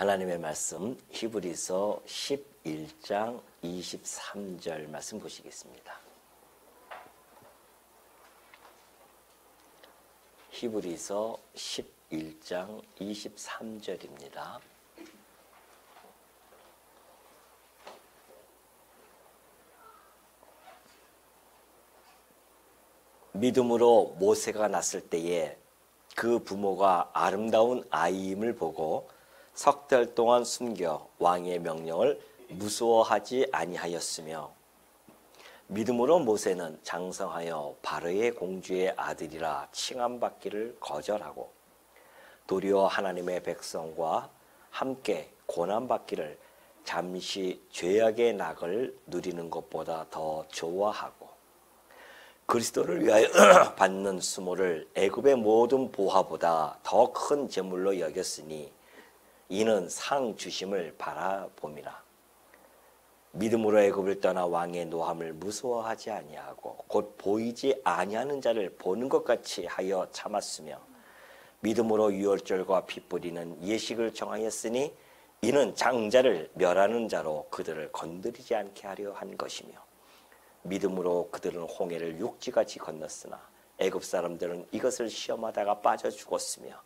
하나님의 말씀 히브리서 11장 23절 말씀 보시겠습니다. 히브리서 11장 23절입니다. 믿음으로 모세가 났을 때에 그 부모가 아름다운 아이임을 보고 석 달 동안 숨겨 왕의 명령을 무서워하지 아니하였으며, 믿음으로 모세는 장성하여 바로의 공주의 아들이라 칭함받기를 거절하고 도리어 하나님의 백성과 함께 고난받기를 잠시 죄악의 낙을 누리는 것보다 더 좋아하고 그리스도를 위하여 받는 수모를 애굽의 모든 보화보다 더 큰 재물로 여겼으니 이는 상 주심을 바라봄이라. 믿음으로 애굽을 떠나 왕의 노함을 무서워하지 아니하고 곧 보이지 아니하는 자를 보는 것 같이 하여 참았으며, 믿음으로 유월절과 피 뿌리는 예식을 정하였으니 이는 장자를 멸하는 자로 그들을 건드리지 않게 하려 한 것이며, 믿음으로 그들은 홍해를 육지같이 건넜으나 애굽 사람들은 이것을 시험하다가 빠져 죽었으며,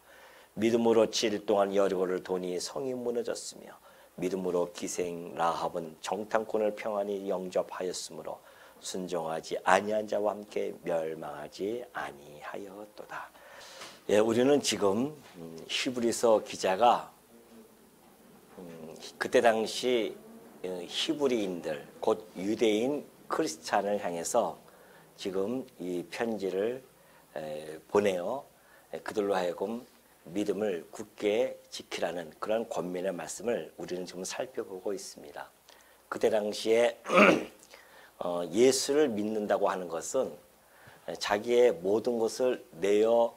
믿음으로 7일 동안 여리고를 도니 성이 무너졌으며, 믿음으로 기생 라합은 정탐꾼을 평안히 영접하였으므로 순종하지 아니한 자와 함께 멸망하지 아니하였도다. 예, 우리는 지금 히브리서 기자가 그때 당시 히브리인들 곧 유대인 크리스찬을 향해서 지금 이 편지를 보내어 그들로 하여금 믿음을 굳게 지키라는 그런 권면의 말씀을 우리는 지금 살펴보고 있습니다. 그때 당시에 예수를 믿는다고 하는 것은 자기의 모든 것을 내어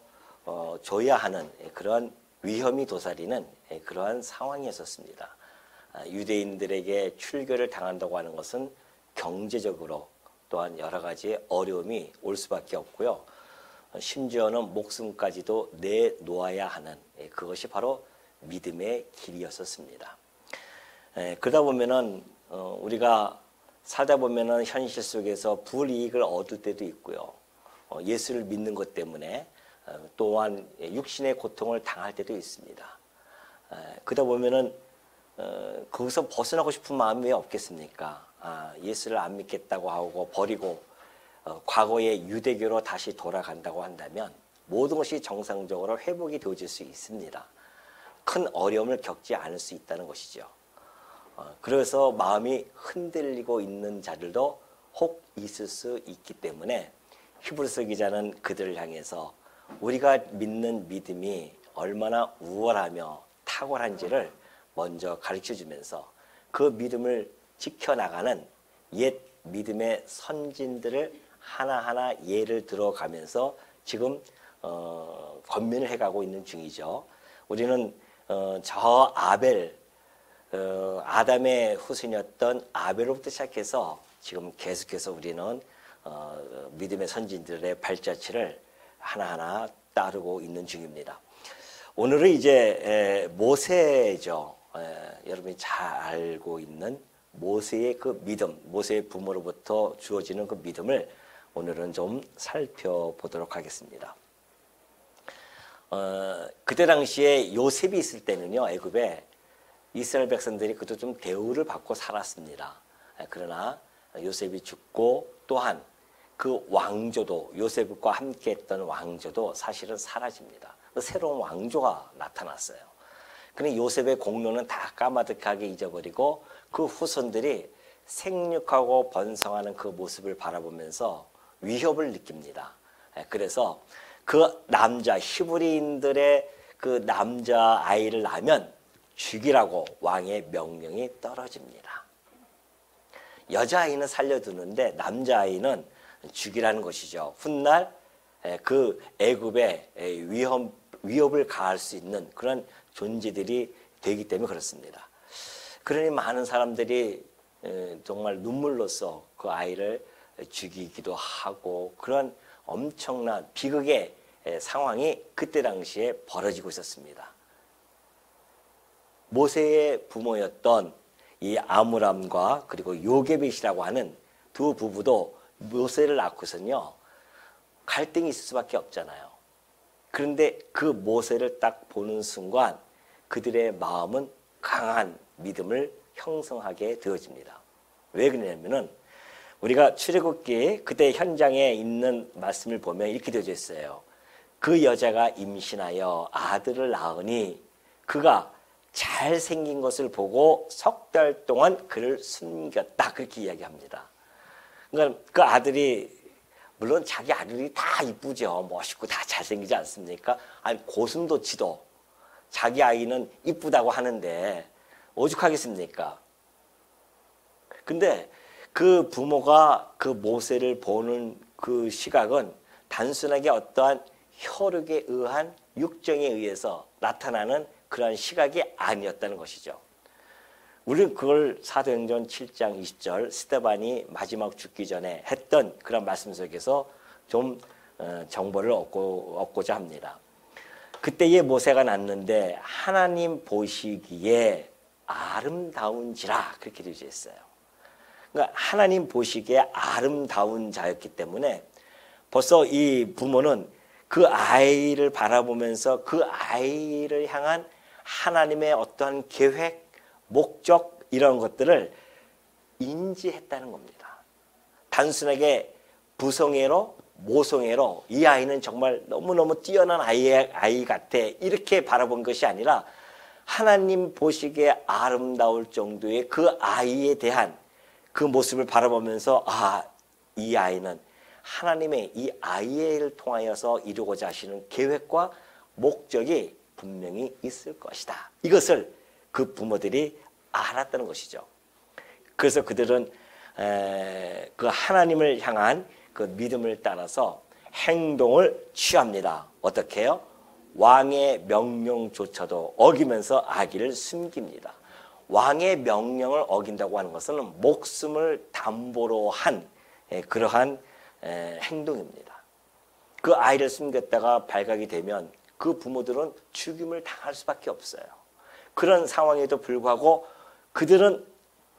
줘야 하는 그런 위험이 도사리는 그러한 상황이었습니다. 유대인들에게 출교를 당한다고 하는 것은 경제적으로 또한 여러 가지 어려움이 올 수밖에 없고요. 심지어는 목숨까지도 내놓아야 하는 그것이 바로 믿음의 길이었었습니다. 그러다 보면은 우리가 살다 보면은 현실 속에서 불이익을 얻을 때도 있고요. 예수를 믿는 것 때문에 또한 육신의 고통을 당할 때도 있습니다. 그러다 보면은 거기서 벗어나고 싶은 마음이 없겠습니까? 예수를 안 믿겠다고 하고 버리고 과거의 유대교로 다시 돌아간다고 한다면 모든 것이 정상적으로 회복이 되어질 수 있습니다. 큰 어려움을 겪지 않을 수 있다는 것이죠. 그래서 마음이 흔들리고 있는 자들도 혹 있을 수 있기 때문에 히브리서 기자는 그들을 향해서 우리가 믿는 믿음이 얼마나 우월하며 탁월한지를 먼저 가르쳐주면서 그 믿음을 지켜나가는 옛 믿음의 선진들을 하나하나 예를 들어가면서 지금 권면을 해가고 있는 중이죠. 우리는 저 아벨, 아담의 후손이었던 아벨로부터 시작해서 지금 계속해서 우리는 믿음의 선진들의 발자취를 하나하나 따르고 있는 중입니다. 오늘은 이제 모세죠. 여러분이 잘 알고 있는 모세의 그 믿음, 모세의 부모로부터 주어지는 그 믿음을 오늘은 좀 살펴보도록 하겠습니다. 그때 당시에 요셉이 있을 때는요, 애굽에 이스라엘 백성들이 그도 좀 대우를 받고 살았습니다. 그러나 요셉이 죽고 또한 그 왕조도, 요셉과 함께 했던 왕조도 사실은 사라집니다. 새로운 왕조가 나타났어요. 그런데 요셉의 공로는 다 까마득하게 잊어버리고 그 후손들이 생육하고 번성하는 그 모습을 바라보면서 위협을 느낍니다. 그래서 그 남자 히브리인들의 그 남자 아이를 낳으면 죽이라고 왕의 명령이 떨어집니다. 여자아이는 살려두는데 남자아이는 죽이라는 것이죠. 훗날 그 애굽에 위협을 가할 수 있는 그런 존재들이 되기 때문에 그렇습니다. 그러니 많은 사람들이 정말 눈물로써 그 아이를 죽이기도 하고 그런 엄청난 비극의 상황이 그때 당시에 벌어지고 있었습니다. 모세의 부모였던 이 아므람과 그리고 요게벳이라고 하는 두 부부도 모세를 낳고선요 갈등이 있을 수밖에 없잖아요. 그런데 그 모세를 딱 보는 순간 그들의 마음은 강한 믿음을 형성하게 되어집니다. 왜 그러냐면은 우리가 출애굽기 그때 현장에 있는 말씀을 보면 이렇게 되어져 있어요. 그 여자가 임신하여 아들을 낳으니 그가 잘생긴 것을 보고 석 달 동안 그를 숨겼다. 그렇게 이야기합니다. 그러니까 그 아들이 물론 자기 아들이 다 이쁘죠. 멋있고 다 잘생기지 않습니까? 아니 고슴도치도 자기 아이는 이쁘다고 하는데 오죽하겠습니까? 근데 그 부모가 그 모세를 보는 그 시각은 단순하게 어떠한 혈육에 의한 육정에 의해서 나타나는 그러한 시각이 아니었다는 것이죠. 우리는 그걸 사도행전 7장 20절 스데반이 마지막 죽기 전에 했던 그런 말씀 속에서 좀 정보를 얻고자 합니다. 그때의 모세가 낳는데 하나님 보시기에 아름다운지라 그렇게 되어 있어요. 그러니까 하나님 보시기에 아름다운 자였기 때문에 벌써 이 부모는 그 아이를 바라보면서 그 아이를 향한 하나님의 어떠한 계획, 목적 이런 것들을 인지했다는 겁니다. 단순하게 부성애로 모성애로 이 아이는 정말 너무너무 뛰어난 아이 같아 이렇게 바라본 것이 아니라 하나님 보시기에 아름다울 정도의 그 아이에 대한 그 모습을 바라보면서 이 아이는 하나님의 이 아이를 통하여서 이루고자 하시는 계획과 목적이 분명히 있을 것이다. 이것을 그 부모들이 알았다는 것이죠. 그래서 그들은 그 하나님을 향한 그 믿음을 따라서 행동을 취합니다. 어떻게 해요? 왕의 명령조차도 어기면서 아기를 숨깁니다. 왕의 명령을 어긴다고 하는 것은 목숨을 담보로 한 그러한 행동입니다. 그 아이를 숨겼다가 발각이 되면 그 부모들은 죽임을 당할 수밖에 없어요. 그런 상황에도 불구하고 그들은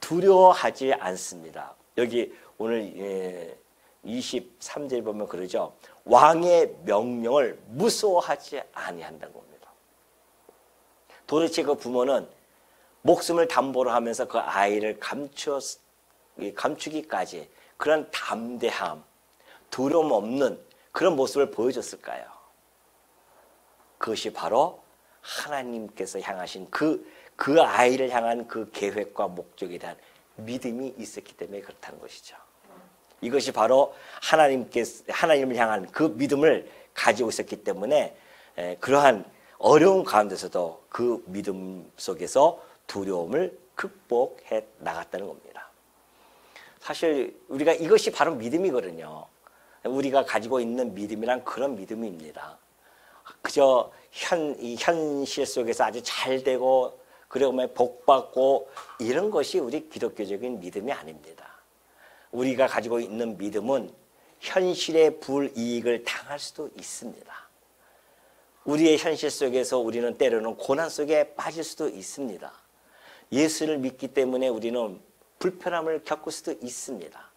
두려워하지 않습니다. 여기 오늘 23절에 보면 그러죠. 왕의 명령을 무서워하지 아니한다는 겁니다. 도대체 그 부모는 목숨을 담보로 하면서 그 아이를 감추기까지 그런 담대함, 두려움 없는 그런 모습을 보여줬을까요? 그것이 바로 하나님께서 향하신 그 아이를 향한 그 계획과 목적에 대한 믿음이 있었기 때문에 그렇다는 것이죠. 이것이 바로 하나님을 향한 그 믿음을 가지고 있었기 때문에 그러한 어려운 가운데서도 그 믿음 속에서 두려움을 극복해 나갔다는 겁니다. 사실 우리가 이것이 바로 믿음이거든요. 우리가 가지고 있는 믿음이란 그런 믿음입니다. 그저 현실 속에서 아주 잘 되고 그리고 복받고 이런 것이 우리 기독교적인 믿음이 아닙니다. 우리가 가지고 있는 믿음은 현실의 불이익을 당할 수도 있습니다. 우리의 현실 속에서 우리는 때로는 고난 속에 빠질 수도 있습니다. 예수를 믿기 때문에 우리는 불편함을 겪을 수도 있습니다.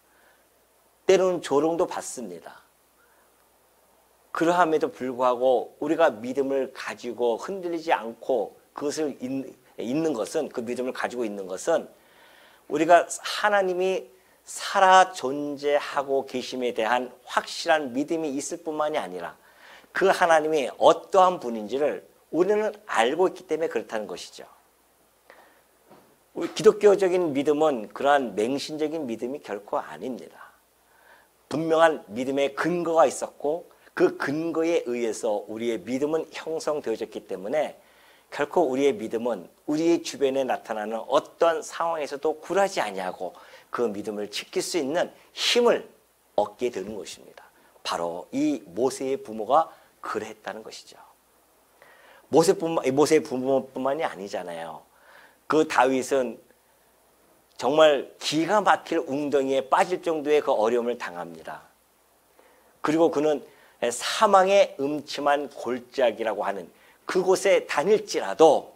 때로는 조롱도 받습니다. 그러함에도 불구하고 우리가 믿음을 가지고 흔들리지 않고 그것을 있는 것은 그 믿음을 가지고 있는 것은 우리가 하나님이 살아 존재하고 계심에 대한 확실한 믿음이 있을 뿐만이 아니라 그 하나님이 어떠한 분인지를 우리는 알고 있기 때문에 그렇다는 것이죠. 우리 기독교적인 믿음은 그러한 맹신적인 믿음이 결코 아닙니다. 분명한 믿음의 근거가 있었고 그 근거에 의해서 우리의 믿음은 형성되어졌기 때문에 결코 우리의 믿음은 우리의 주변에 나타나는 어떤 상황에서도 굴하지 아니하고 그 믿음을 지킬 수 있는 힘을 얻게 되는 것입니다. 바로 이 모세의 부모가 그랬다는 것이죠. 모세의 부모뿐만이 아니잖아요. 그 다윗은 정말 기가 막힐 웅덩이에 빠질 정도의 그 어려움을 당합니다. 그리고 그는 사망의 음침한 골짜기라고 하는 그곳에 다닐지라도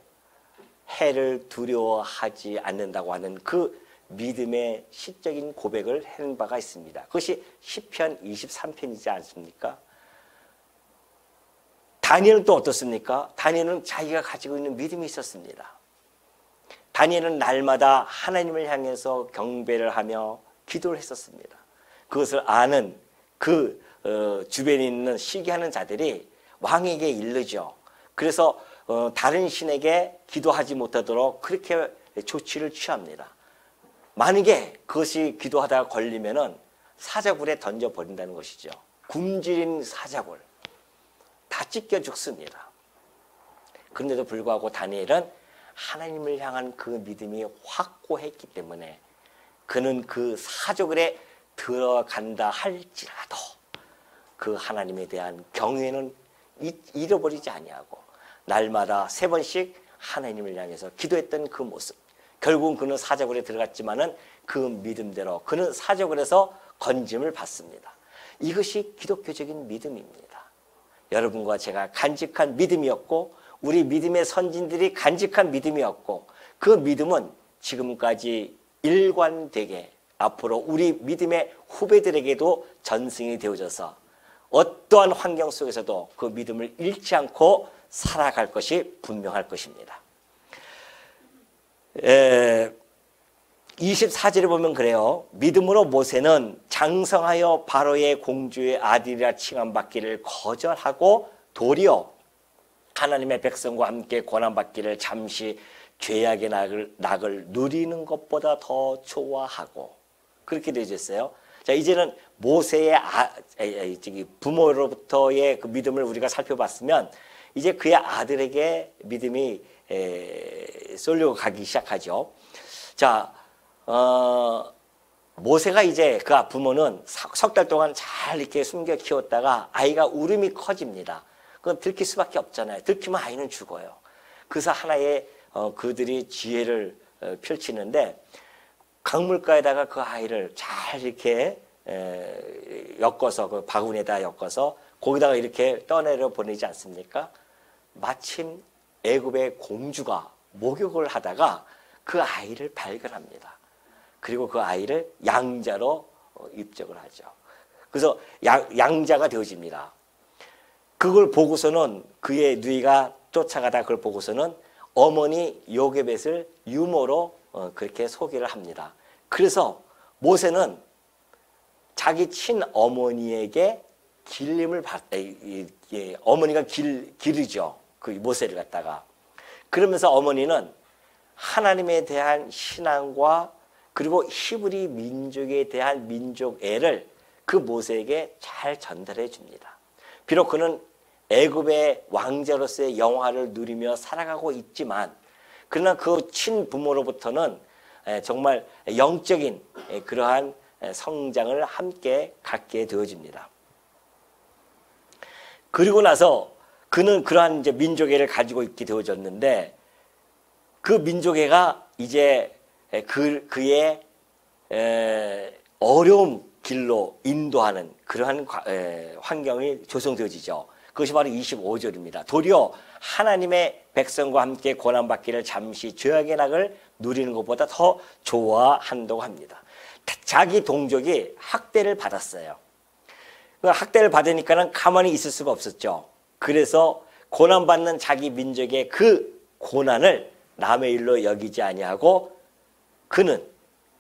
해를 두려워하지 않는다고 하는 그 믿음의 시적인 고백을 해낸 바가 있습니다. 그것이 시편 23편이지 않습니까? 다니엘은 또 어떻습니까? 다니엘은 자기가 가지고 있는 믿음이 있었습니다. 다니엘은 날마다 하나님을 향해서 경배를 하며 기도를 했었습니다. 그것을 아는 그 주변에 있는 시기하는 자들이 왕에게 이르죠. 그래서 다른 신에게 기도하지 못하도록 그렇게 조치를 취합니다. 만약에 그것이 기도하다가 걸리면은 사자굴에 던져버린다는 것이죠. 굶주린 사자굴. 다 찢겨 죽습니다. 그런데도 불구하고 다니엘은 하나님을 향한 그 믿음이 확고했기 때문에 그는 그 사자굴에 들어간다 할지라도 그 하나님에 대한 경외는 잃어버리지 아니하고 날마다 3번씩 하나님을 향해서 기도했던 그 모습. 결국은 그는 사자굴에 들어갔지만은 그 믿음대로 그는 사자굴에서 건짐을 받습니다. 이것이 기독교적인 믿음입니다. 여러분과 제가 간직한 믿음이었고 우리 믿음의 선진들이 간직한 믿음이었고 그 믿음은 지금까지 일관되게 앞으로 우리 믿음의 후배들에게도 전승이 되어져서 어떠한 환경 속에서도 그 믿음을 잃지 않고 살아갈 것이 분명할 것입니다. 24절에 보면 그래요. 믿음으로 모세는 장성하여 바로의 공주의 아들이라 칭함받기를 거절하고 도리어 하나님의 백성과 함께 고난받기를 잠시 죄악의 낙을 누리는 것보다 더 좋아하고 그렇게 되어 있어요. 자, 이제는 모세의 부모로부터의 그 믿음을 우리가 살펴봤으면 이제 그의 아들에게 믿음이 쏠려 가기 시작하죠. 자, 모세가 이제 그 부모는 석 달 동안 잘 이렇게 숨겨 키웠다가 아이가 울음이 커집니다. 그건 들킬 수밖에 없잖아요. 들키면 아이는 죽어요. 그래서 하나의 그들이 지혜를 펼치는데 강물가에다가 그 아이를 잘 이렇게 엮어서 그 바구니에다 엮어서 거기다가 이렇게 떠내려 보내지 않습니까? 마침 애굽의 공주가 목욕을 하다가 그 아이를 발견합니다. 그리고 그 아이를 양자로 입적을 하죠. 그래서 양자가 되어집니다. 그걸 보고서는 그의 누이가 쫓아가다 그걸 보고서는 어머니 요게벳을 유모로 그렇게 소개를 합니다. 그래서 모세는 자기 친어머니에게 길림을 어머니가 기르죠. 그 모세를 갖다가. 그러면서 어머니는 하나님에 대한 신앙과 그리고 히브리 민족에 대한 민족애를 그 모세에게 잘 전달해 줍니다. 비록 그는 애굽의 왕자로서의 영화를 누리며 살아가고 있지만 그러나 그 친부모로부터는 정말 영적인 그러한 성장을 함께 갖게 되어집니다. 그리고 나서 그는 그러한 이제 민족애를 가지고 있게 되어졌는데 그 민족애가 이제 그의 어려운 길로 인도하는 그러한 환경이 조성되어지죠. 그것이 바로 25절입니다. 도리어 하나님의 백성과 함께 고난받기를 잠시 죄악의 낙을 누리는 것보다 더 좋아한다고 합니다. 자기 동족이 학대를 받았어요. 그 학대를 받으니까는 가만히 있을 수가 없었죠. 그래서 고난받는 자기 민족의 그 고난을 남의 일로 여기지 아니하고 그는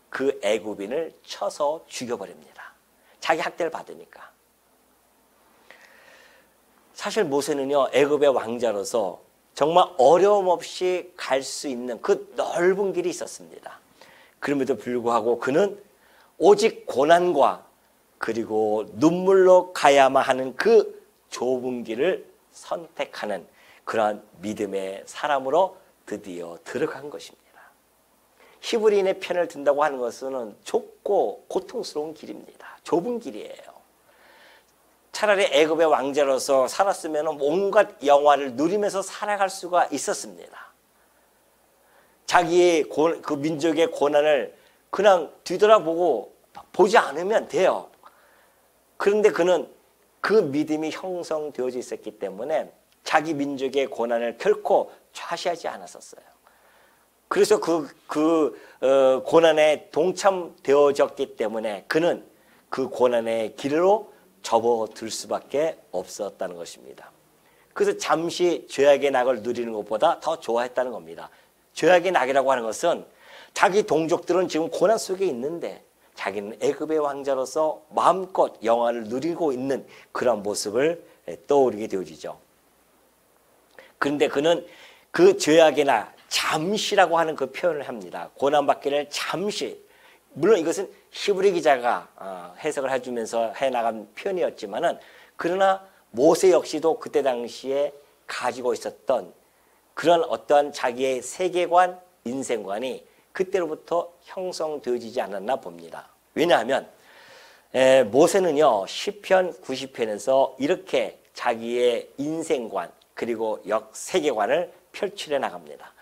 그 애굽인을 쳐서 죽여버립니다. 자기 학대를 받으니까. 사실 모세는요 애굽의 왕자로서 정말 어려움 없이 갈 수 있는 그 넓은 길이 있었습니다. 그럼에도 불구하고 그는 오직 고난과 그리고 눈물로 가야만 하는 그 좁은 길을 선택하는 그러한 믿음의 사람으로 드디어 들어간 것입니다. 히브리인의 편을 든다고 하는 것은 좁고 고통스러운 길입니다. 좁은 길이에요. 차라리 애굽의 왕자로서 살았으면 온갖 영화를 누리면서 살아갈 수가 있었습니다. 자기의 그 민족의 고난을 그냥 뒤돌아보고 보지 않으면 돼요. 그런데 그는 그 믿음이 형성되어져 있었기 때문에 자기 민족의 고난을 결코 좌시하지 않았었어요. 그래서 고난에 동참되어졌기 때문에 그는 그 고난의 길로 접어들 수밖에 없었다는 것입니다. 그래서 잠시 죄악의 낙을 누리는 것보다 더 좋아했다는 겁니다. 죄악의 낙이라고 하는 것은 자기 동족들은 지금 고난 속에 있는데 자기는 애굽의 왕자로서 마음껏 영화를 누리고 있는 그런 모습을 떠오르게 되어지죠. 그런데 그는 그 죄악의 나 잠시라고 하는 그 표현을 합니다. 고난받기를 잠시. 물론 이것은 히브리 기자가 해석을 해주면서 해나간 표현이었지만은 그러나 모세 역시도 그때 당시에 가지고 있었던 그런 어떠한 자기의 세계관, 인생관이 그때로부터 형성되어지지 않았나 봅니다. 왜냐하면 모세는요 시편 90편에서 이렇게 자기의 인생관 그리고 세계관을 펼치려 나갑니다.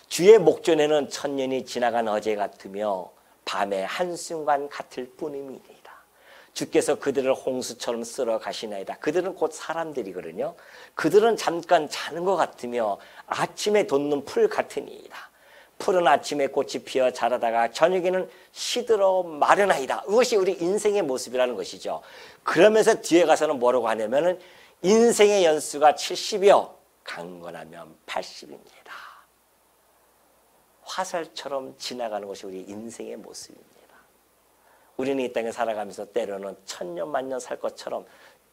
주의 목전에는 천년이 지나간 어제 같으며 밤의 한순간 같을 뿐임이니이다. 주께서 그들을 홍수처럼 쓸어 가시나이다. 그들은 곧 사람들이거든요. 그들은 잠깐 자는 것 같으며 아침에 돋는 풀 같으니이다. 푸른 아침에 꽃이 피어 자라다가 저녁에는 시들어 마르나이다. 이것이 우리 인생의 모습이라는 것이죠. 그러면서 뒤에 가서는 뭐라고 하냐면은 인생의 연수가 70이요 강건하면 80입니다. 화살처럼 지나가는 것이 우리 인생의 모습입니다. 우리는 이 땅에 살아가면서 때로는 천년 만년 살 것처럼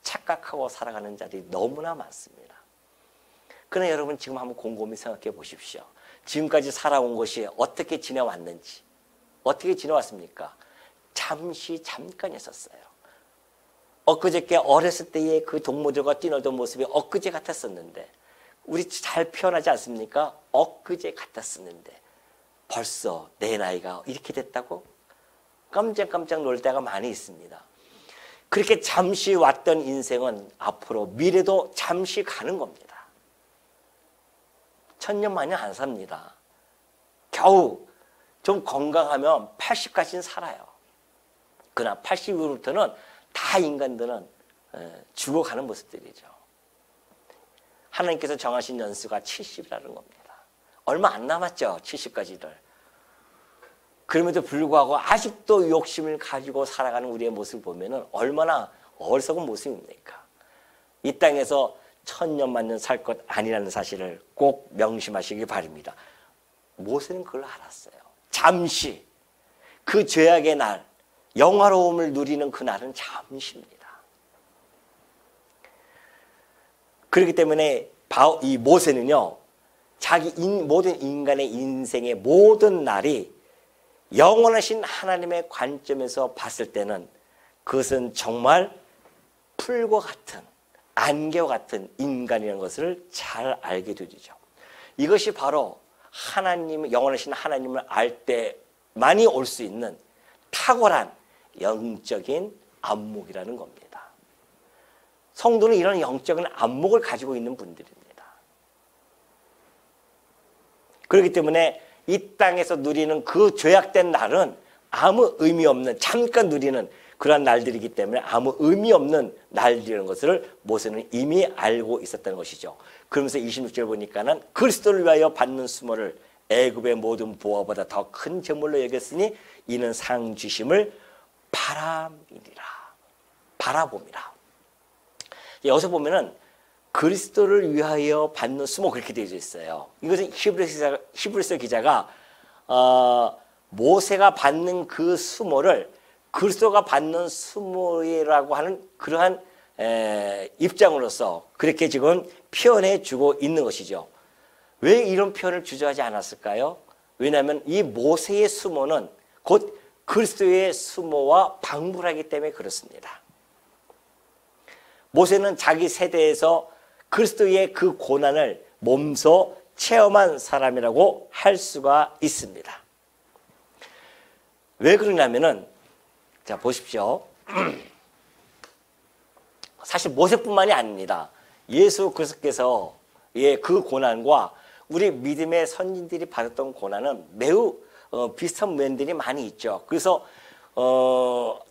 착각하고 살아가는 자들이 너무나 많습니다. 그러나 여러분 지금 한번 곰곰이 생각해 보십시오. 지금까지 살아온 것이 어떻게 지내왔는지, 어떻게 지내왔습니까? 잠깐이었어요. 엊그저께 어렸을 때의 그 동무들과 뛰놀던 모습이 엊그제 같았었는데, 우리 잘 표현하지 않습니까? 엊그제 같았었는데 벌써 내 나이가 이렇게 됐다고? 깜짝깜짝 놀 때가 많이 있습니다. 그렇게 잠시 왔던 인생은 앞으로 미래도 잠시 가는 겁니다. 천년만년 안 삽니다. 겨우 좀 건강하면 80까지는 살아요. 그러나 80 이후부터는 다 인간들은 죽어가는 모습들이죠. 하나님께서 정하신 연수가 70이라는 겁니다. 얼마 안 남았죠, 70까지를. 그럼에도 불구하고 아직도 욕심을 가지고 살아가는 우리의 모습을 보면 얼마나 어리석은 모습입니까? 이 땅에서 천년만년 살 것 아니라는 사실을 꼭 명심하시기 바랍니다. 모세는 그걸 알았어요. 잠시 그 죄악의 날, 영화로움을 누리는 그 날은 잠시입니다. 그렇기 때문에 이 모세는요, 자기 모든 인간의 인생의 모든 날이 영원하신 하나님의 관점에서 봤을 때는 그것은 정말 풀과 같은, 안개와 같은 인간이라는 것을 잘 알게 되죠. 이것이 바로 하나님, 영원하신 하나님을 알 때만이 올 수 있는 탁월한 영적인 안목이라는 겁니다. 성도는 이런 영적인 안목을 가지고 있는 분들입니다. 그렇기 때문에 이 땅에서 누리는 그 죄악된 날은 아무 의미 없는, 잠깐 누리는 그러한 날들이기 때문에 아무 의미 없는 날들이라는 것을 모세는 이미 알고 있었다는 것이죠. 그러면서 26절 보니까는 그리스도를 위하여 받는 수모를 애굽의 모든 보화보다 더 큰 재물로 여겼으니 이는 상 주심을 바람이니라. 바라봄이라. 여기서 보면은 그리스도를 위하여 받는 수모 그렇게 되어 있어요. 이것은 히브리서 기자가 모세가 받는 그 수모를 그리스도가 받는 수모라고 하는 그러한 입장으로서 그렇게 지금 표현해 주고 있는 것이죠. 왜 이런 표현을 주저하지 않았을까요? 왜냐하면 이 모세의 수모는 곧 그리스도의 수모와 방불하기 때문에 그렇습니다. 모세는 자기 세대에서 그리스도의 그 고난을 몸소 체험한 사람이라고 할 수가 있습니다. 왜 그러냐면은, 자, 보십시오. 사실 모세뿐만이 아닙니다. 예수 그리스도께서의 그 고난과 우리 믿음의 선진들이 받았던 고난은 매우 비슷한 면들이 많이 있죠. 그래서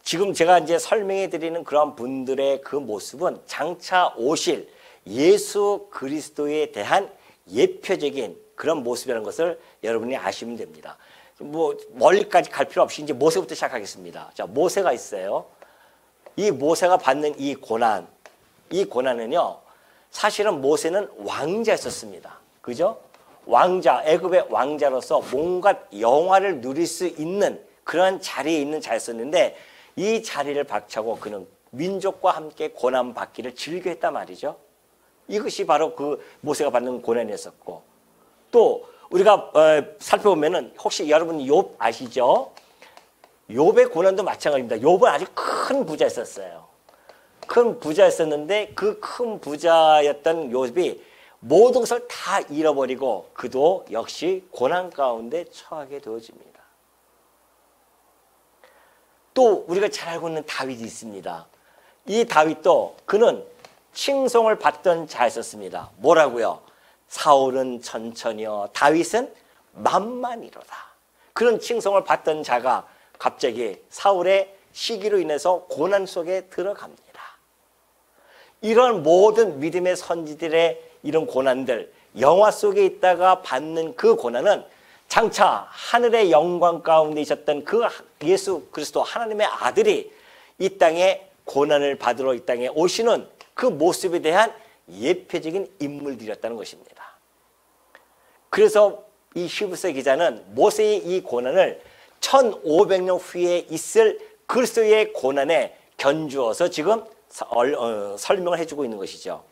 지금 제가 이제 설명해 드리는 그런 분들의 그 모습은 장차 오실 예수 그리스도에 대한 예표적인 그런 모습이라는 것을 여러분이 아시면 됩니다. 뭐 멀리까지 갈 필요 없이 이제 모세부터 시작하겠습니다. 자, 모세가 있어요. 이 모세가 받는 이 고난은요, 사실은 모세는 왕자였었습니다. 그죠? 왕자, 애굽의 왕자로서 뭔가 영화를 누릴 수 있는 그런 자리에 있는 자였었는데, 이 자리를 박차고 그는 민족과 함께 고난받기를 즐겨했단 말이죠. 이것이 바로 그 모세가 받는 고난이었었고, 또 우리가 살펴보면은 혹시 여러분 욥 아시죠? 욥의 고난도 마찬가지입니다. 욥은 아주 큰 부자였었어요. 큰 부자였었는데 그 큰 부자였던 욥이 모든 것을 다 잃어버리고 그도 역시 고난 가운데 처하게 되어집니다. 또 우리가 잘 알고 있는 다윗이 있습니다. 이 다윗도 그는 칭송을 받던 자였었습니다. 뭐라고요? 사울은 천천히요, 다윗은 만만이로다. 그런 칭송을 받던 자가 갑자기 사울의 시기로 인해서 고난 속에 들어갑니다. 이런 모든 믿음의 선지들의 이런 고난들, 영화 속에 있다가 받는 그 고난은 장차 하늘의 영광 가운데 있었던 그 예수 그리스도 하나님의 아들이 이 땅에 고난을 받으러 이 땅에 오시는 그 모습에 대한 예표적인 인물들이었다는 것입니다. 그래서 이 히브리서 기자는 모세의 이 고난을 1500년 후에 있을 그리스도의 고난에 견주어서 지금 설명을 해주고 있는 것이죠.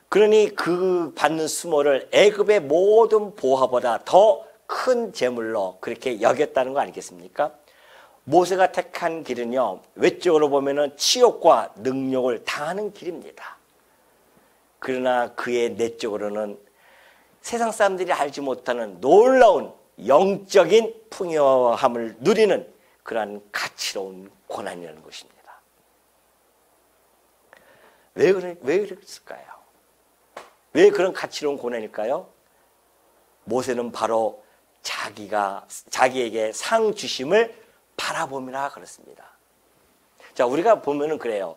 그러니 그 받는 수모를 애굽의 모든 보화보다 더 큰 제물로 그렇게 여겼다는 거 아니겠습니까? 모세가 택한 길은요, 외적으로 보면은 치욕과 능욕을 당하는 길입니다. 그러나 그의 내적으로는 세상 사람들이 알지 못하는 놀라운 영적인 풍요함을 누리는 그러한 가치로운 고난이라는 것입니다. 왜 그랬을까요? 왜 그런 가치로운 고난일까요? 모세는 바로 자기에게 상 주심을 바라보미라 그렇습니다. 자, 우리가 보면은 그래요.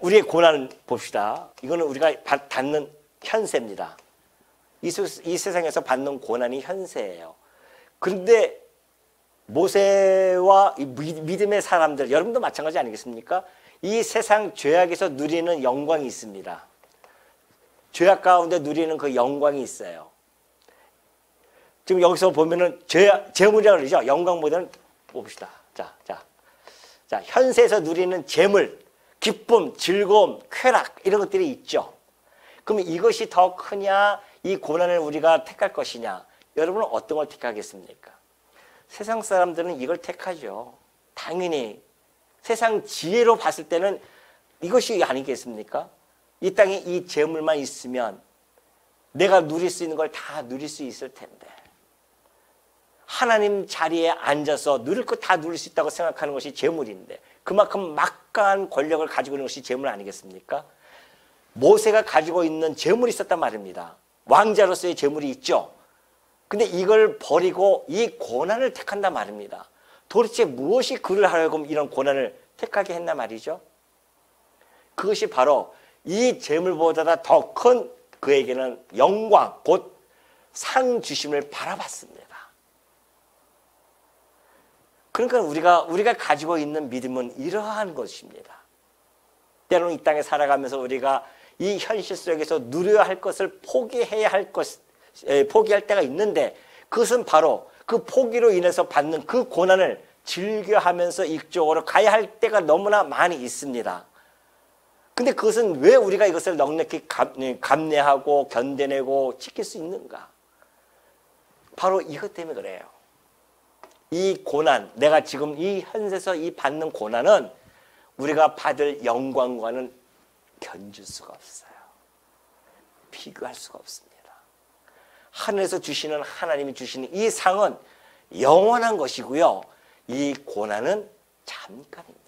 우리의 고난 봅시다. 이거는 우리가 받는 현세입니다. 이 세상에서 받는 고난이 현세예요. 그런데 모세와 믿음의 사람들, 여러분도 마찬가지 아니겠습니까? 이 세상 죄악에서 누리는 영광이 있습니다. 죄악 가운데 누리는 그 영광이 있어요. 지금 여기서 보면은 재물이라고 그러죠. 영광보다는 봅시다. 자, 현세에서 누리는 재물, 기쁨, 즐거움, 쾌락 이런 것들이 있죠. 그러면 이것이 더 크냐, 이 고난을 우리가 택할 것이냐? 여러분은 어떤 걸 택하겠습니까? 세상 사람들은 이걸 택하죠. 당연히 세상 지혜로 봤을 때는 이것이 아니겠습니까? 이 땅에 이 재물만 있으면 내가 누릴 수 있는 걸 다 누릴 수 있을 텐데, 하나님 자리에 앉아서 누릴 거 다 누릴 수 있다고 생각하는 것이 재물인데, 그만큼 막강한 권력을 가지고 있는 것이 재물 아니겠습니까? 모세가 가지고 있는 재물이 있었단 말입니다. 왕자로서의 재물이 있죠. 근데 이걸 버리고 이 고난을 택한단 말입니다. 도대체 무엇이 그를 하여금 이런 고난을 택하게 했나 말이죠. 그것이 바로 이 재물보다 더 큰 그에게는 영광, 곧 상 주심을 바라봤습니다. 그러니까 우리가 가지고 있는 믿음은 이러한 것입니다. 때로는 이 땅에 살아가면서 우리가 이 현실 속에서 누려야 할 것을 포기할 때가 있는데, 그것은 바로 그 포기로 인해서 받는 그 고난을 즐겨하면서 이쪽으로 가야 할 때가 너무나 많이 있습니다. 근데 그것은 왜 우리가 이것을 넉넉히 감내하고 견뎌내고 지킬 수 있는가? 바로 이것 때문에 그래요. 이 고난, 내가 지금 이 현세에서 이 받는 고난은 우리가 받을 영광과는 견줄 수가 없어요. 비교할 수가 없습니다. 하늘에서 주시는, 하나님이 주시는 이 상은 영원한 것이고요, 이 고난은 잠깐입니다.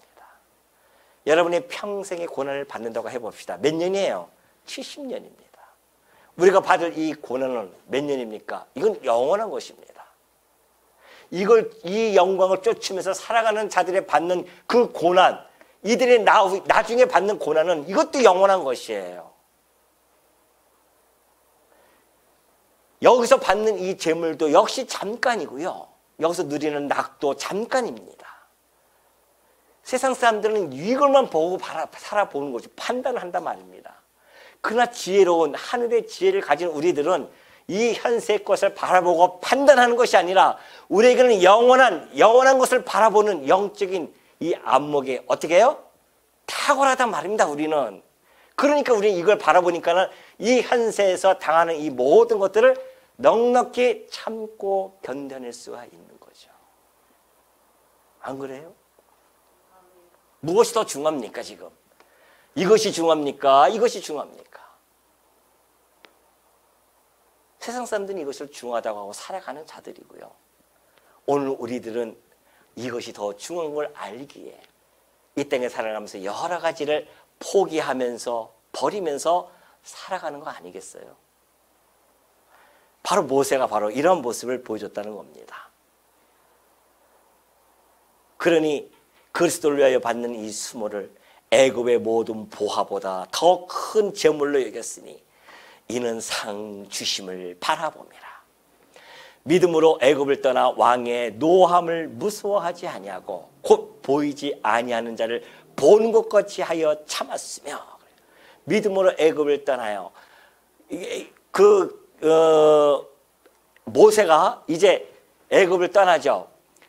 여러분의 평생의 고난을 받는다고 해봅시다. 몇 년이에요? 70년입니다. 우리가 받을 이 고난은 몇 년입니까? 이건 영원한 것입니다. 이 영광을 쫓으면서 살아가는 자들의 받는 그 고난, 이들이 나중에 받는 고난은 이것도 영원한 것이에요. 여기서 받는 이 재물도 역시 잠깐이고요. 여기서 누리는 낙도 잠깐입니다. 세상 사람들은 이걸만 보고 살아보는 거죠. 판단을 한단 말입니다. 그러나 지혜로운 하늘의 지혜를 가진 우리들은 이 현세의 것을 바라보고 판단하는 것이 아니라 우리에게는 영원한 것을 바라보는 영적인 이 안목이 어떻게 해요? 탁월하단 말입니다. 우리는. 그러니까 우리는 이걸 바라보니까는 이 현세에서 당하는 이 모든 것들을 넉넉히 참고 견뎌낼 수가 있는 거죠. 안 그래요? 무엇이 더 중요합니까 지금? 이것이 중요합니까? 이것이 중요합니까? 세상 사람들은 이것을 중요하다고 하고 살아가는 자들이고요. 오늘 우리들은 이것이 더 중요한 걸 알기에 이 땅에 살아가면서 여러 가지를 포기하면서 버리면서 살아가는 거 아니겠어요? 바로 모세가 바로 이런 모습을 보여줬다는 겁니다. 그러니 그리스도를 위하여 받는 이 수모를 애굽의 모든 보화보다 더 큰 재물로 여겼으니 이는 상 주심을 바라봄이라. 믿음으로 애굽을 떠나 왕의 노함을 무서워하지 아니하고 곧 보이지 아니하는 자를 보는 것 같이 하여 참았으며. 믿음으로 애굽을 떠나요. 모세가 이제 애굽을 떠나죠.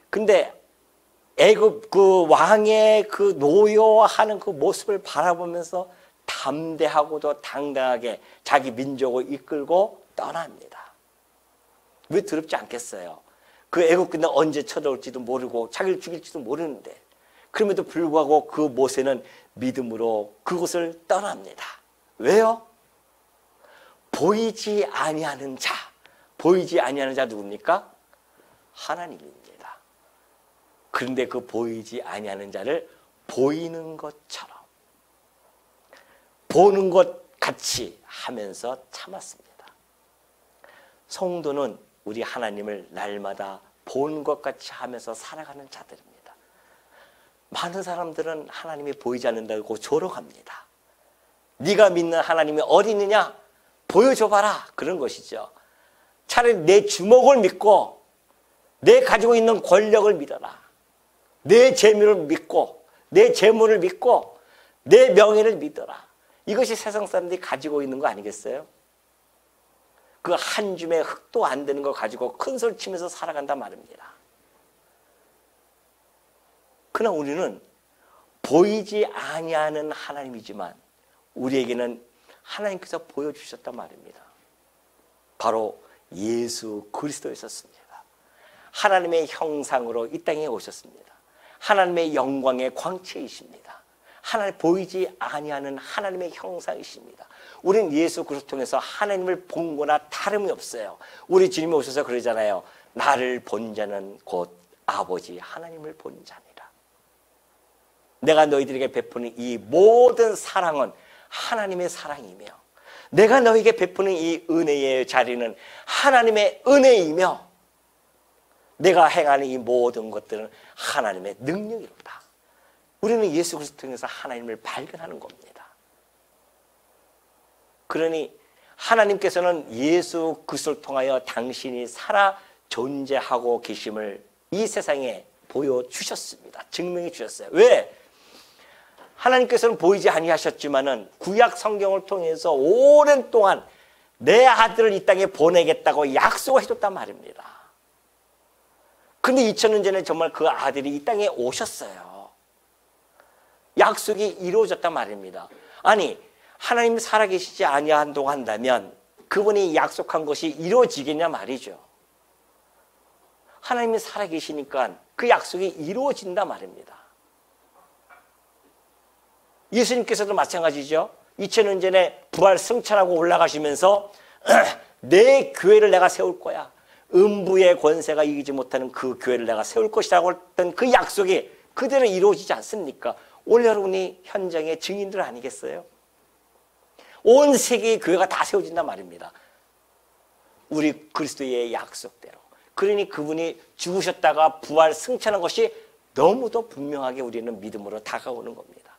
근데 애굽 그 왕의 그 노여하는 그 모습을 바라보면서 담대하고도 당당하게 자기 민족을 이끌고 떠납니다. 왜 두렵지 않겠어요? 그 애국군은 언제 쳐들어올지도 모르고 자기를 죽일지도 모르는데 그럼에도 불구하고 그 모세는 믿음으로 그곳을 떠납니다. 왜요? 보이지 아니하는 자. 보이지 아니하는 자 누굽니까? 하나님입니다. 그런데 그 보이지 아니하는 자를 보이는 것처럼 보는 것 같이 하면서 참았습니다. 성도는 우리 하나님을 날마다 보는 것 같이 하면서 살아가는 자들입니다. 많은 사람들은 하나님이 보이지 않는다고 조롱합니다. 네가 믿는 하나님이 어디 있느냐? 보여줘봐라. 그런 것이죠. 차라리 내 주먹을 믿고 내 가지고 있는 권력을 믿어라. 내 재물을 믿고 내 재물을 믿고 내 명예를 믿어라. 이것이 세상 사람들이 가지고 있는 거 아니겠어요? 그 한 줌의 흙도 안 되는 거 가지고 큰 소리 치면서 살아간단 말입니다. 그러나 우리는 보이지 아니하는 하나님이지만 우리에게는 하나님께서 보여주셨단 말입니다. 바로 예수 그리스도였었습니다. 하나님의 형상으로 이 땅에 오셨습니다. 하나님의 영광의 광채이십니다. 하나님 보이지 아니하는 하나님의 형상이십니다. 우리는 예수 그리스도 통해서 하나님을 본 거나 다름이 없어요. 우리 주님이 오셔서 그러잖아요. 나를 본 자는 곧 아버지 하나님을 본 자니라. 내가 너희들에게 베푸는 이 모든 사랑은 하나님의 사랑이며 내가 너희에게 베푸는 이 은혜의 자리는 하나님의 은혜이며 내가 행하는 이 모든 것들은 하나님의 능력이로다. 우리는 예수 그리스도 통해서 하나님을 발견하는 겁니다. 그러니 하나님께서는 예수 그리스도를 통하여 당신이 살아 존재하고 계심을 이 세상에 보여주셨습니다. 증명해 주셨어요. 왜? 하나님께서는 보이지 아니하셨지만은 구약 성경을 통해서 오랜 동안 내 아들을 이 땅에 보내겠다고 약속을 해줬단 말입니다. 근데 2000년 전에 정말 그 아들이 이 땅에 오셨어요. 약속이 이루어졌단 말입니다. 아니 하나님이 살아계시지 아니한다고 한다면 그분이 약속한 것이 이루어지겠냐 말이죠. 하나님이 살아계시니까 그 약속이 이루어진단 말입니다. 예수님께서도 마찬가지죠. 2000년 전에 부활 승천하고 올라가시면서 내 교회를 내가 세울 거야. 음부의 권세가 이기지 못하는 그 교회를 내가 세울 것이라고 했던 그 약속이 그대로 이루어지지 않습니까? 오늘 여러분이 현장의 증인들 아니겠어요? 온 세계의 교회가 다 세워진단 말입니다. 우리 그리스도의 약속대로. 그러니 그분이 죽으셨다가 부활 승천한 것이 너무도 분명하게 우리는 믿음으로 다가오는 겁니다.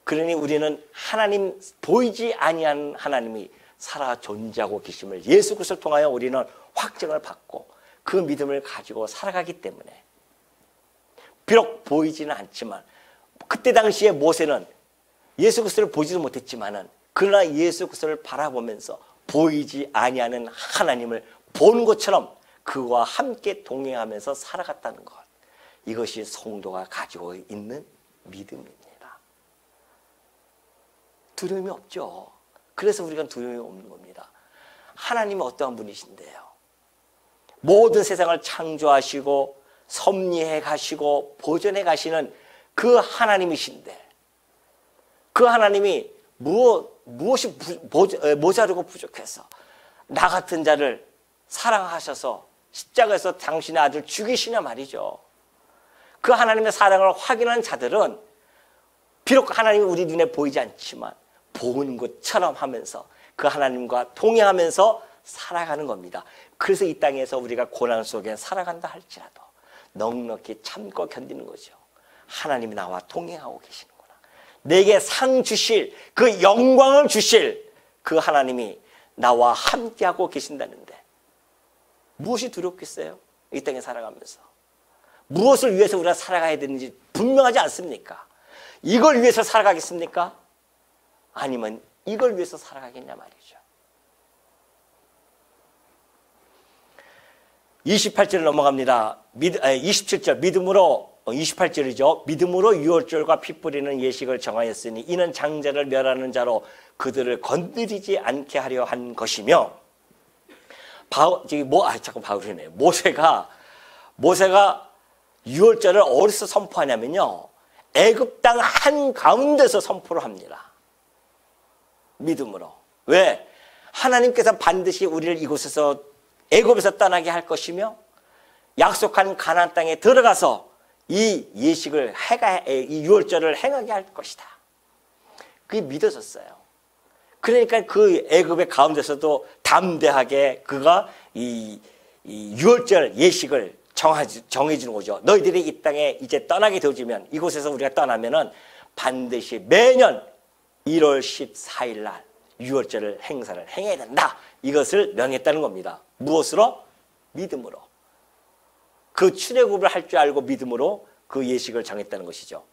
그러니 우리는 하나님 보이지 아니한 하나님이 살아 존재하고 계심을 예수 그리스도를 통하여 우리는 확증을 받고 그 믿음을 가지고 살아가기 때문에 비록 보이지는 않지만 그때 당시에 모세는 예수 그리스도를 보지도 못했지만은 그러나 예수 그리스도를 바라보면서 보이지 아니하는 하나님을 보는 것처럼 그와 함께 동행하면서 살아갔다는 것. 이것이 성도가 가지고 있는 믿음입니다. 두려움이 없죠. 그래서 우리가 두려움이 없는 겁니다. 하나님은 어떠한 분이신데요? 모든 세상을 창조하시고 섭리해 가시고 보존해 가시는 그 하나님이신데 그 하나님이 무엇이 모자르고 부족해서 나 같은 자를 사랑하셔서 십자가에서 당신의 아들 죽이시냐 말이죠. 그 하나님의 사랑을 확인한 자들은 비록 하나님이 우리 눈에 보이지 않지만 보는 것처럼 하면서 그 하나님과 동행하면서 살아가는 겁니다. 그래서 이 땅에서 우리가 고난 속에 살아간다 할지라도 넉넉히 참고 견디는 거죠. 하나님이 나와 동행하고 계시는구나. 내게 상 주실 그 영광을 주실 그 하나님이 나와 함께하고 계신다는데 무엇이 두렵겠어요? 이 땅에 살아가면서 무엇을 위해서 우리가 살아가야 되는지 분명하지 않습니까? 이걸 위해서 살아가겠습니까? 아니면 이걸 위해서 살아가겠냐 말이죠. 28절 넘어갑니다. 27절 믿음으로 28절이죠. 믿음으로 유월절과 피 뿌리는 예식을 정하였으니 이는 장자를 멸하는 자로 그들을 건드리지 않게 하려 한 것이며 모세가 유월절을 어디서 선포하냐면요. 애굽 땅 한가운데서 선포를 합니다. 믿음으로. 왜? 하나님께서 반드시 우리를 이곳에서 애굽에서 떠나게 할 것이며 약속한 가나안 땅에 들어가서 이 예식을 이 유월절을 행하게 할 것이다. 그게 믿어졌어요. 그러니까 그 애굽의 가운데서도 담대하게 그가 이 유월절 예식을 정해주는 거죠. 너희들이 이 땅에 이제 떠나게 되어지면 이곳에서 우리가 떠나면은 반드시 매년 1월 14일 날 유월절을 행사를 행해야 된다. 이것을 명했다는 겁니다. 무엇으로? 믿음으로. 그 출애굽을 할 줄 알고 믿음으로 그 예식을 정했다는 것이죠.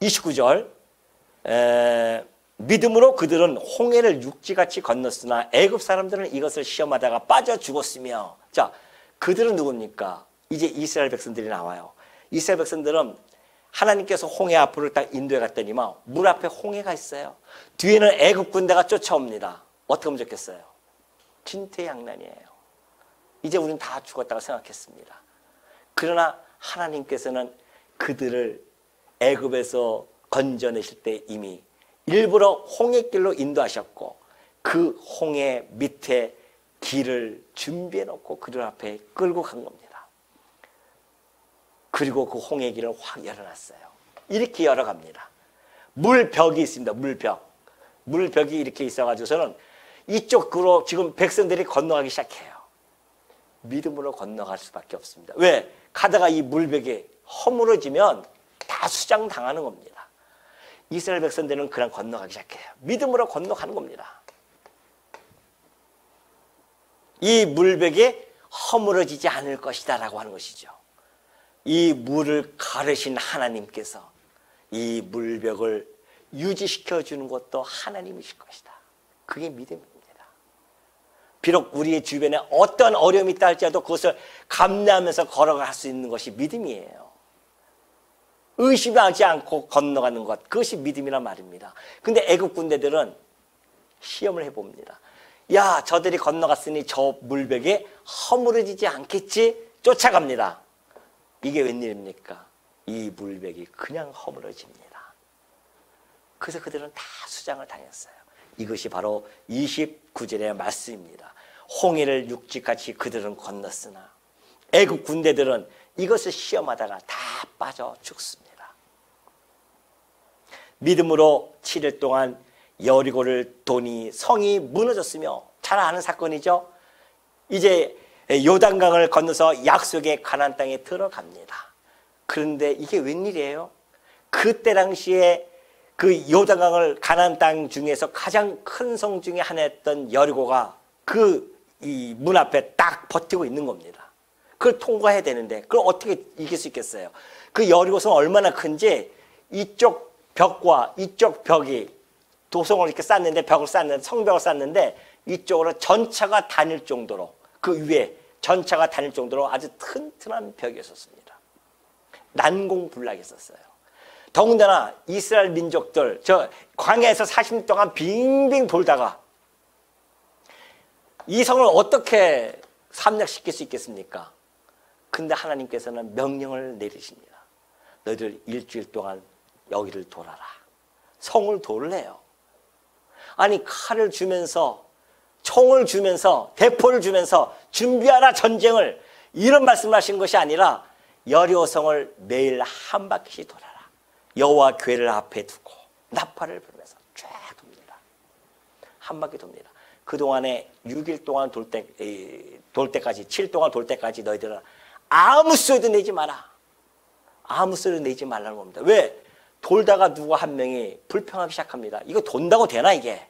29절 믿음으로 그들은 홍해를 육지같이 건넜으나 애굽 사람들은 이것을 시험하다가 빠져 죽었으며 자 그들은 누굽니까? 이제 이스라엘 백성들이 나와요. 이스라엘 백성들은 하나님께서 홍해 앞으로 딱 인도해 갔더니만 물 앞에 홍해가 있어요. 뒤에는 애굽 군대가 쫓아옵니다. 어떻게 하면 좋겠어요? 진퇴양난이에요. 이제 우리는 다 죽었다고 생각했습니다. 그러나 하나님께서는 그들을 애굽에서 건져내실 때 이미 일부러 홍해길로 인도하셨고 그 홍해 밑에 길을 준비해 놓고 그들 앞에 끌고 간 겁니다. 그리고 그 홍해 길을 확 열어놨어요. 이렇게 열어갑니다. 물벽이 있습니다. 물벽이 이렇게 있어가지고서는 이쪽으로 지금 백성들이 건너가기 시작해요. 믿음으로 건너갈 수밖에 없습니다. 왜? 가다가 이 물벽이 허물어지면 다 수장당하는 겁니다. 이스라엘 백성들은 그냥 건너가기 시작해요. 믿음으로 건너가는 겁니다. 이 물벽이 허물어지지 않을 것이다 라고 하는 것이죠. 이 물을 가르신 하나님께서 이 물벽을 유지시켜 주는 것도 하나님이실 것이다. 그게 믿음입니다. 비록 우리의 주변에 어떤 어려움이 있다 할지라도 그것을 감내하면서 걸어갈 수 있는 것이 믿음이에요. 의심하지 않고 건너가는 것, 그것이 믿음이란 말입니다. 근데 애굽 군대들은 시험을 해봅니다. 야, 저들이 건너갔으니 저 물벽에 허물어지지 않겠지? 쫓아갑니다. 이게 웬일입니까? 이 물벽이 그냥 허물어집니다. 그래서 그들은 다 수장을 당했어요. 이것이 바로 29절의 말씀입니다. 홍해를 육지같이 그들은 건넜으나 애굽 군대들은 이것을 시험하다가 다 빠져 죽습니다. 믿음으로 7일 동안 여리고를 도니 성이 무너졌으며 잘 아는 사건이죠. 이제 요단강을 건너서 약속의 가나안 땅에 들어갑니다. 그런데 이게 웬일이에요? 그때 당시에 그 요단강을 가나안 땅 중에서 가장 큰 성 중에 하나였던 여리고가 그 이 문 앞에 딱 버티고 있는 겁니다. 그걸 통과해야 되는데 그걸 어떻게 이길 수 있겠어요? 그 여리고성 얼마나 큰지 이쪽 벽과 이쪽 벽이 도성을 이렇게 쌓는데 벽을 쌓는데 성벽을 쌓는데 이쪽으로 전차가 다닐 정도로 그 위에 전차가 다닐 정도로 아주 튼튼한 벽이었었습니다. 난공불락했었어요. 더군다나 이스라엘 민족들 저 광야에서 40년 동안 빙빙 돌다가 이 성을 어떻게 함락시킬 수 있겠습니까? 근데 하나님께서는 명령을 내리십니다. 너희들 일주일 동안 여기를 돌아라. 성을 돌래요. 아니 칼을 주면서 총을 주면서 대포를 주면서 준비하라 전쟁을 이런 말씀을 하신 것이 아니라 여리고성을 매일 한 바퀴씩 돌아라. 여호와 궤를 앞에 두고 나팔을 부르면서 쫙 돕니다. 한 바퀴 돕니다. 그동안에 6일 동안 돌 때까지 7일 동안 돌 때까지 너희들은 아무 소리도 내지 마라. 아무 소리도 내지 말라는 겁니다. 왜? 돌다가 누가 한 명이 불평하기 시작합니다. 이거 돈다고 되나 이게?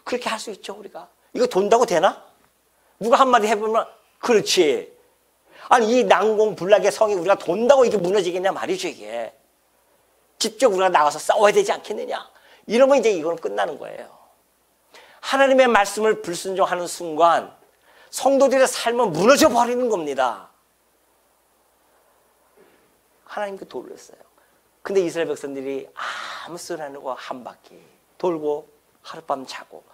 그렇게 할 수 있죠 우리가. 이거 돈다고 되나? 누가 한마디 해보면 그렇지. 아니 이 난공불락의 성이 우리가 돈다고 이게 무너지겠냐 말이죠 이게. 직접 우리가 나와서 싸워야 되지 않겠느냐. 이러면 이제 이건 끝나는 거예요. 하나님의 말씀을 불순종하는 순간 성도들의 삶은 무너져 버리는 겁니다. 하나님께 돌렸어요. 근데 이스라엘 백성들이 아무 소리 안 하고 한 바퀴 돌고 하룻밤 자고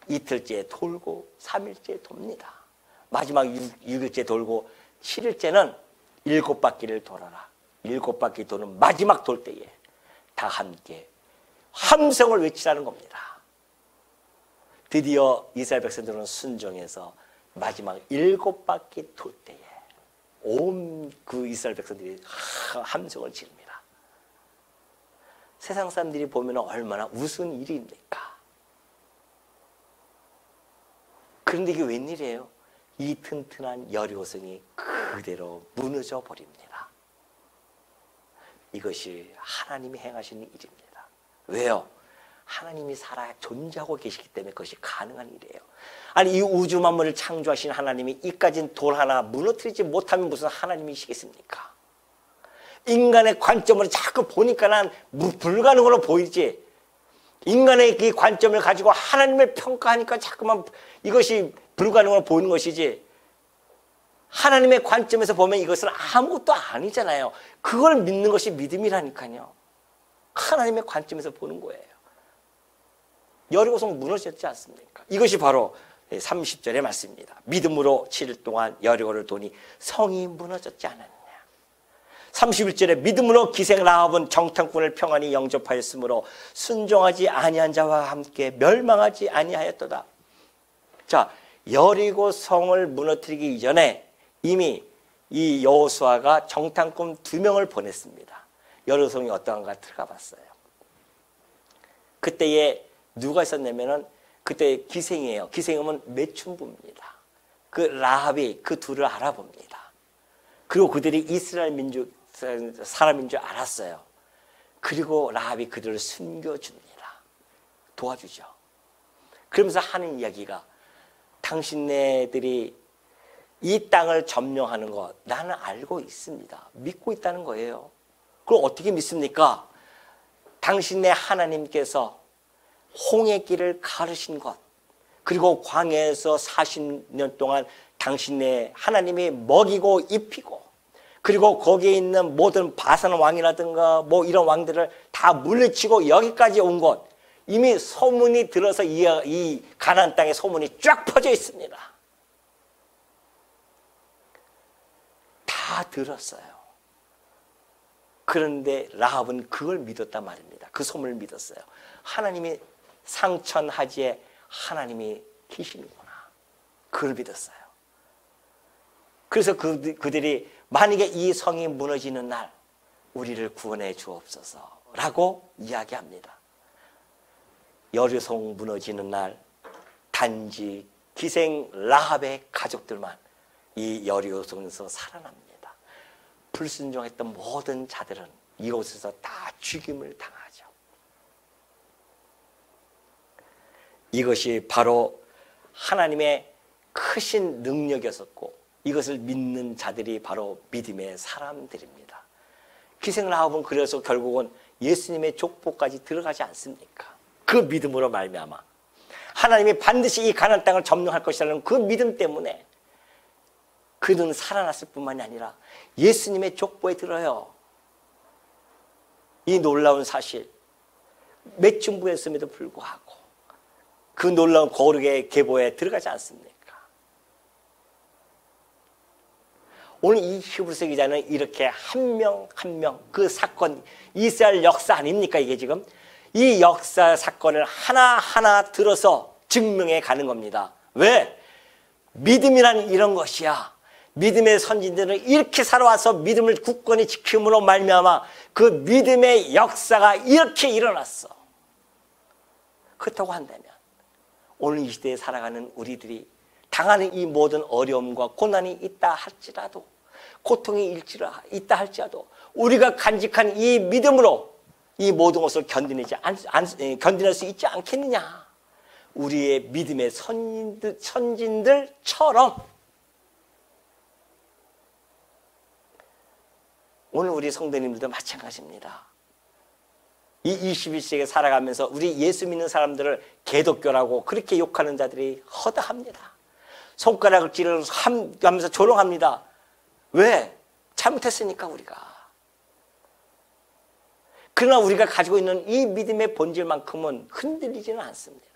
이틀째 돌고 3일째 돕니다. 마지막 6일째 돌고 7일째는 7바퀴를 돌아라. 7바퀴 도는 마지막 돌 때에 다 함께 함성을 외치라는 겁니다. 드디어 이스라엘 백성들은 순종해서 마지막 7바퀴 돌 때에 온 그 이스라엘 백성들이 함성을 지릅니다. 세상 사람들이 보면 얼마나 우스운 일입니까? 그런데 이게 웬일이에요? 이 튼튼한 여리고성이 그대로 무너져 버립니다. 이것이 하나님이 행하시는 일입니다. 왜요? 하나님이 살아 존재하고 계시기 때문에 그것이 가능한 일이에요. 아니 이 우주 만물을 창조하신 하나님이 이까진 돌 하나 무너뜨리지 못하면 무슨 하나님이시겠습니까? 인간의 관점으로 자꾸 보니까 난 불가능으로 보이지. 인간의 이 관점을 가지고 하나님을 평가하니까 자꾸만 이것이 불가능으로 보이는 것이지. 하나님의 관점에서 보면 이것은 아무것도 아니잖아요. 그걸 믿는 것이 믿음이라니까요. 하나님의 관점에서 보는 거예요. 여리고성 무너졌지 않습니까? 이것이 바로 30절의 말씀입니다. 믿음으로 7일 동안 여리고를 도니 성이 무너졌지 않았느냐. 31절에 믿음으로 기생 라합은 정탐꾼을 평안히 영접하였으므로 순종하지 아니한 자와 함께 멸망하지 아니하였도다. 자, 여리고 성을 무너뜨리기 이전에 이미 이 여호수아가 정탐꾼 2명을 보냈습니다. 여리고성이 어떠한가 들어가 봤어요. 그때에 누가 있었냐면은 그때 기생이에요. 기생이면 매춘부입니다. 그 라합이 그 둘을 알아봅니다. 그리고 그들이 이스라엘 민족 사람인 줄 알았어요. 그리고 라합이 그들을 숨겨줍니다. 도와주죠. 그러면서 하는 이야기가 당신네들이 이 땅을 점령하는 것 나는 알고 있습니다. 믿고 있다는 거예요. 그걸 어떻게 믿습니까? 당신네 하나님께서 홍해 길을 가르신 것, 그리고 광야에서 40년 동안 당신네 하나님이 먹이고 입히고, 그리고 거기에 있는 모든 바산 왕이라든가 뭐 이런 왕들을 다 물리치고 여기까지 온 것, 이미 소문이 들어서 이 가나안 땅에 소문이 쫙 퍼져 있습니다. 다 들었어요. 그런데 라합은 그걸 믿었단 말입니다. 그 소문을 믿었어요. 하나님이 상천하지에 하나님이 계시는구나. 그걸 믿었어요. 그래서 그들이 만약에 이 성이 무너지는 날 우리를 구원해 주옵소서라고 이야기합니다. 여리고성 무너지는 날 단지 기생 라합의 가족들만 이 여리고성에서 살아납니다. 불순종했던 모든 자들은 이곳에서 다 죽임을 당하죠. 이것이 바로 하나님의 크신 능력이었었고 이것을 믿는 자들이 바로 믿음의 사람들입니다. 기생라합은 그래서 결국은 예수님의 족보까지 들어가지 않습니까? 그 믿음으로 말미암아 하나님이 반드시 이 가나안 땅을 점령할 것이라는 그 믿음 때문에 그는 살아났을 뿐만이 아니라 예수님의 족보에 들어요. 이 놀라운 사실, 매춘부였음에도 불구하고 그 놀라운 거룩의 계보에 들어가지 않습니까? 오늘 이 히브리서 기자는 이렇게 한 명 한 명 그 사건, 이스라엘 역사 아닙니까? 이게 지금 이 역사 사건을 하나하나 들어서 증명해 가는 겁니다. 왜? 믿음이란 이런 것이야. 믿음의 선진들은 이렇게 살아와서 믿음을 굳건히 지킴으로 말미암아 그 믿음의 역사가 이렇게 일어났어. 그렇다고 한다면 오늘 이 시대에 살아가는 우리들이 당하는 이 모든 어려움과 고난이 있다 할지라도, 고통이 있다 할지라도 우리가 간직한 이 믿음으로 이 모든 것을 견뎌낼 수 있지 않겠느냐. 우리의 믿음의 선진들처럼 오늘 우리 성도님들도 마찬가지입니다. 이 21세기에 살아가면서 우리 예수 믿는 사람들을 개독교라고 그렇게 욕하는 자들이 허다합니다. 손가락을 찌르면서 조롱합니다. 왜? 잘못했으니까 우리가. 그러나 우리가 가지고 있는 이 믿음의 본질만큼은 흔들리지는 않습니다.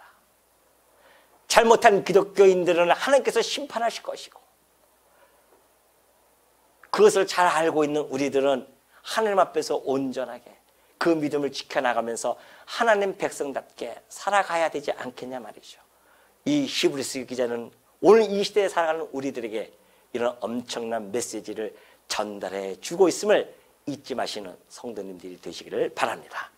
잘못한 기독교인들은 하나님께서 심판하실 것이고 그것을 잘 알고 있는 우리들은 하나님 앞에서 온전하게 그 믿음을 지켜나가면서 하나님 백성답게 살아가야 되지 않겠냐 말이죠. 이 히브리서 기자는 오늘 이 시대에 살아가는 우리들에게 이런 엄청난 메시지를 전달해 주고 있음을 잊지 마시는 성도님들이 되시기를 바랍니다.